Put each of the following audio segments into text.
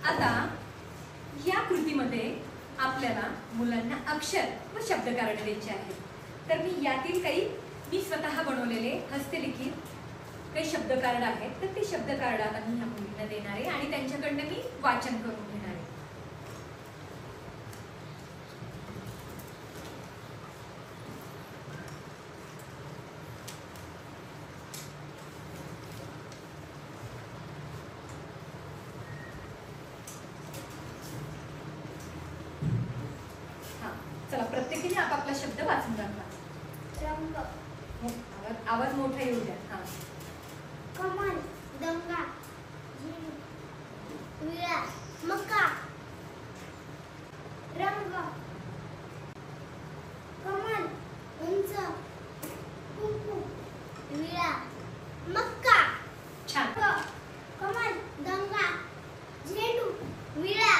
आता या कृतीमध्ये आपल्याला मुलांना अक्षर व शब्द कार्ड द्यायचे आहेत. तर मी यातील काही मी स्वतः बनवलेले हस्तलिखित काही शब्द कार्ड आहेत, तर ते शब्द कार्ड आता मी ह्या मुलींना देणार आहे आणि त्यांच्याकडनं मी वाचन करून घेणार आहे. चला, प्रत्येकीने आपापला शब्द वाचून दाखवा. आवाज मोठा येऊ द्या. हा. कमल, दंगा, विळा, मका, रंग, कमल, उंच, कुंकू, विळा, मक्का. छान. कमल, दंगा, झेंडू, विळा,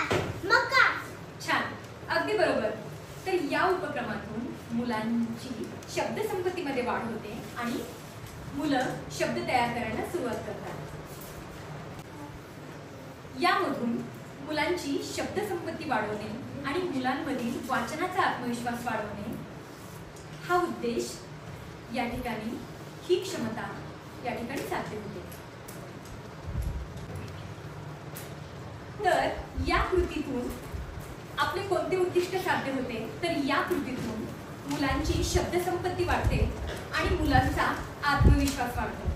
मका. छान, अगदी बरोबर. तर या उपक्रमातून मुलांची शब्दसंपत्तीमध्ये वाढ होते आणि मुलं शब्द तयार करायला सुरुवात करतात. यामधून मुलांची शब्दसंपत्ती वाढवणे आणि मुलांमधील वाचनाचा आत्मविश्वास वाढवणे हा उद्देश या ठिकाणी, ही क्षमता या ठिकाणी साध्य होते. तर या कृतीतून आपले कोणते उद्दिष्ट साध्य होते? तर या कृतीतून मुलांची शब्दसंपत्ती वाढते आणि मुलांचा आत्मविश्वास वाढतो.